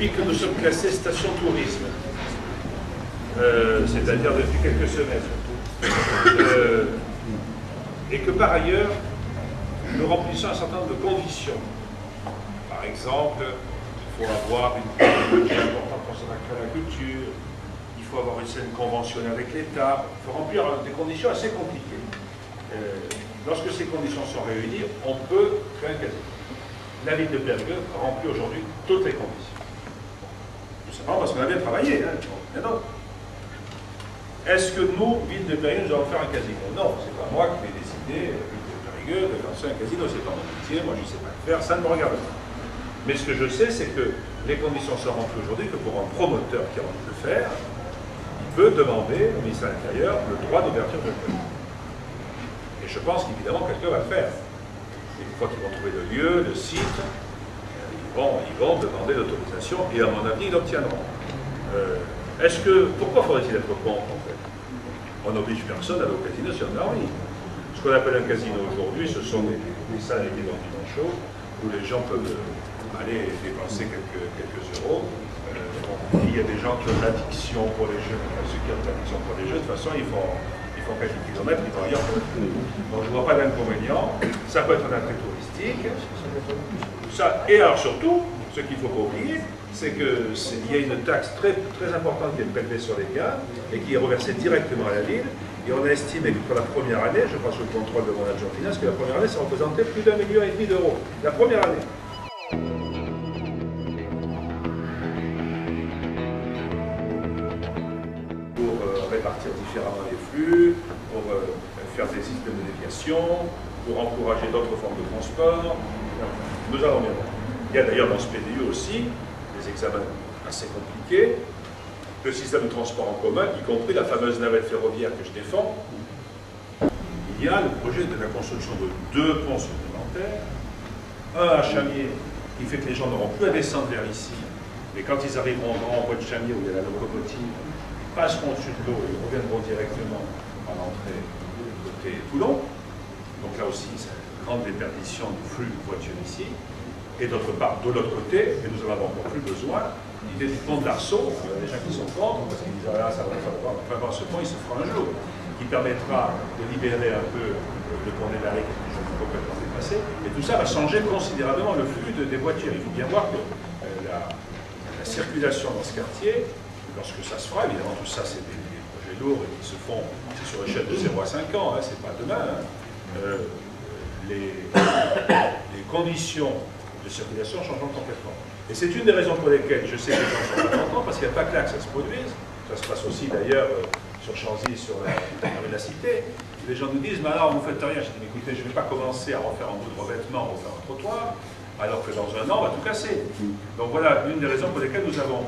depuis que nous sommes classés station tourisme, c'est-à-dire depuis quelques semaines, et que par ailleurs, nous remplissons un certain nombre de conditions. Par exemple, il faut avoir une budget importante consacrée à la culture, il faut avoir une scène conventionnelle avec l'État, il faut remplir des conditions assez compliquées. Lorsque ces conditions sont réunies, on peut créer un casino. La ville de Périgueux remplit aujourd'hui toutes les conditions. Tout simplement parce qu'on a bien travaillé, hein, bien d'autres. Est-ce que nous, ville de Périgueux, nous allons faire un casino? Non, c'est pas moi qui vais décider, ville de Périgueux, de lancer un casino, c'est pas mon métier, moi je ne sais pas le faire, ça ne me regarde pas. Mais ce que je sais, c'est que les conditions sont remplies aujourd'hui, que pour un promoteur qui a envie de le faire, il peut demander au ministère de l'Intérieur le droit d'ouverture de casino. Et je pense qu'évidemment, quelqu'un va le faire. Et une fois qu'ils vont trouver le lieu, le site, ils vont demander l'autorisation et à mon avis, ils l'obtiendront. Pourquoi faudrait-il être contre en fait? On n'oblige personne à aller au casino si on a envie. Ce qu'on appelle un casino aujourd'hui, ce sont des salles avec des bâtiments chauds où les gens peuvent aller dépenser quelques euros. Il y a des gens qui ont l'addiction pour les jeux, ceux qui ont l'addiction pour les jeux, de toute façon, ils font quelques kilomètres, ils vont ailleurs. Donc je ne vois pas d'inconvénient. Ça peut être un attrait touristique. Et alors surtout, ce qu'il ne faut pas oublier, c'est qu'il y a une taxe très, très importante qui est prélevée sur les gains et qui est reversée directement à la ville. Et on a estimé que pour la première année, je pense sous le contrôle de mon adjoint finance, que la première année, ça représentait plus d'1,5 million d'euros. La première année. Répartir différemment les flux, pour faire des systèmes de déviation, pour encourager d'autres formes de transport. Nous allons bien voir. Il y a d'ailleurs dans ce PDU aussi des examens assez compliqués, le système de transport en commun, y compris la fameuse navette ferroviaire que je défends. Il y a le projet de la construction de 2 ponts supplémentaires, un à Chamiers qui fait que les gens n'auront plus à descendre vers ici, mais quand ils arriveront au grand rond de Chamiers où il y a la locomotive, passeront au-dessus de l'eau et reviendront directement à l'entrée côté Toulon. Donc là aussi, c'est une grande déperdition du flux de voitures ici. Et d'autre part, de l'autre côté, et nous en avons encore plus besoin, l'idée du pont de l'Arceau, il y a des gens qui sont contre, parce qu'ils disent ah, ça va falloir, enfin bon, ce pont il se fera un jour, qui permettra de libérer un peu le pont des Barriques qui est toujours complètement dépassé. Et tout ça va changer considérablement le flux des voitures. Il faut bien voir que la circulation dans ce quartier, lorsque ça se fera, évidemment, tout ça, c'est des projets lourds qui se font sur échelle de 0 à 5 ans, hein, c'est pas demain. Hein. Les conditions de circulation changeront complètement. Et c'est une des raisons pour lesquelles je sais que les gens sont pas contents, parce qu'il n'y a pas que là que ça se produise. Ça se passe aussi d'ailleurs sur Chanzy, sur la rue de la Cité. Les gens nous disent, mais alors vous ne faites rien. Je dis, écoutez, je ne vais pas commencer à refaire un bout de revêtement, refaire un trottoir, alors que dans un an, on va tout casser. Donc voilà une des raisons pour lesquelles nous avons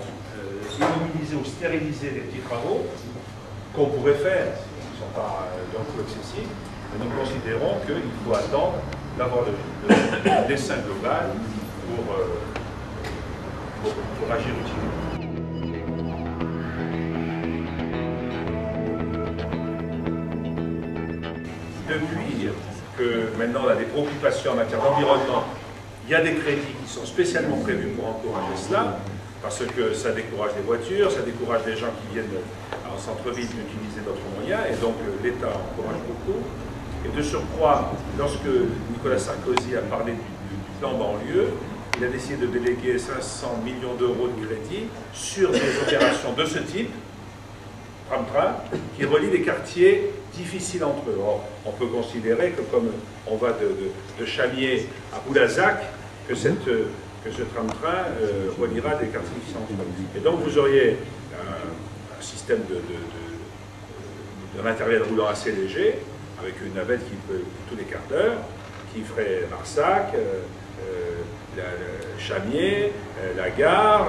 immobiliser ou stériliser les petits travaux qu'on pourrait faire, qui ne sont pas d'un coût excessif, mais nous considérons qu'il faut attendre d'avoir le dessin global pour agir utilement. Depuis que maintenant on a des préoccupations en matière d'environnement, il y a des crédits qui sont spécialement prévus pour encourager cela, parce que ça décourage les voitures, ça décourage les gens qui viennent en centre-ville d'utiliser d'autres moyens, et donc l'État encourage beaucoup. Et de surcroît, lorsque Nicolas Sarkozy a parlé du plan banlieue, il a décidé de déléguer 500 millions d'euros de crédit sur des opérations de ce type, tram-train, qui relient des quartiers difficiles entre eux. Or, on peut considérer que comme on va de Chamiers à Boulazac, que ce tram-train reliera des quartiers qui sont entre eux. Et donc vous auriez un système d'un matériel roulant assez léger, avec une navette qui peut tous les quarts d'heure, qui ferait Marsac, Chamiers, la gare,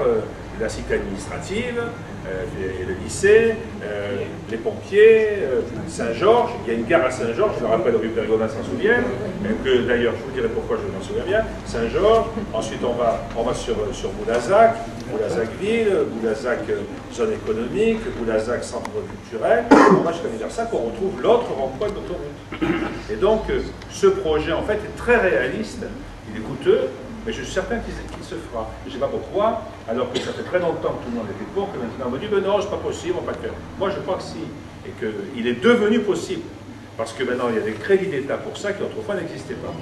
la cité administrative, le lycée, les pompiers, Saint-Georges. Il y a une gare à Saint-Georges, je me rappelle, rue Périgordin s'en souvient, que d'ailleurs je vous dirai pourquoi je m'en souviens bien. Saint-Georges, ensuite on va sur Boulazac, Boulazac-Ville, Boulazac zone économique, Boulazac centre culturel. On va jusqu'à Versailles, on retrouve l'autre rond-point d'autoroute. Et donc ce projet en fait est très réaliste, il est coûteux, Mais je suis certain qu'il se fera. Je ne sais pas pourquoi, alors que ça fait très longtemps que tout le monde était pour, que maintenant on me dit ben non, c'est pas possible, on ne va pas le faire. Moi je crois que si, et qu'il est devenu possible. Parce que maintenant il y a des crédits d'État pour ça qui autrefois n'existaient pas.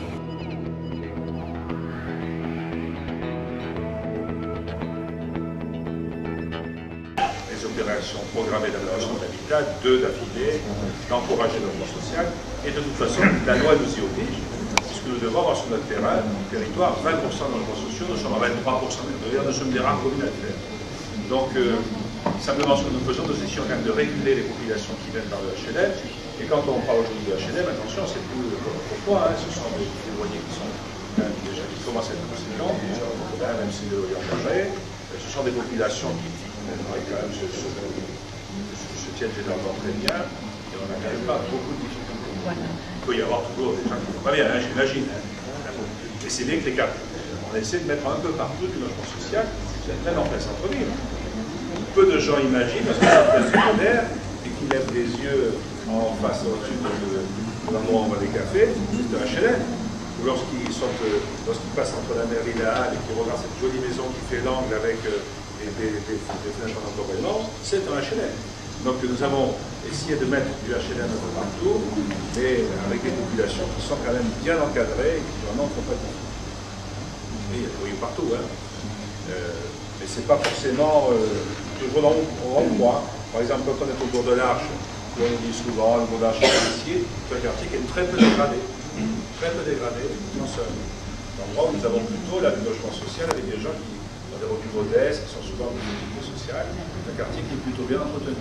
Les opérations programmées d'amélioration de l'habitat, 2 d'affilée, d'encourager le logement social, et de toute façon la loi nous y oblige. Nous devons avoir sur notre territoire 20% de logements sociaux, nous sommes à 23%. D'ailleurs, nous sommes des rares communes à le faire. Donc, simplement ce que nous faisons, nous essayons quand même de réguler les populations qui viennent par le HLM. Et quand on parle aujourd'hui de HLM, attention, c'est plus pourquoi, ce sont des loyers qui sont déjà qui commencent à être conséquents, même si les loyers engagés. Ce sont des populations qui quand même se tiennent généralement très bien, et on n'a quand même pas beaucoup de difficultés. Il peut y avoir toujours des gens qui ne vont pas bien, hein, j'imagine. Et c'est bien que les cas. On essaie de mettre un peu partout du logement social, même en plein centre-ville. Peu de gens imaginent, parce que c'est un plein secondaire, et qui lèvent les yeux en face au-dessus de l'endroit où on va des cafés, c'est un HLM. Ou lorsqu'ils passent entre la mairie et la halle et qu'ils regardent cette jolie maison qui fait l'angle avec des fenêtres en encorbellement, c'est un HLM. Donc nous avons essayé de mettre du HLM un peu partout, mais avec des populations qui sont quand même bien encadrées et qui vraiment ne font pas de difficultés. Il y a des loyers partout, hein. Mais ce n'est pas forcément toujours au endroit. Par exemple, quand on est au bord de l'Arche, où on dit souvent le bord de l'Arche ici, c'est un quartier qui est très peu dégradé. Très peu dégradé, non seulement. C'est un endroit où nous avons plutôt là, du logement social avec des gens qui ont des revenus modestes, qui sont souvent dans des sociales. C'est un quartier qui est plutôt bien entretenu.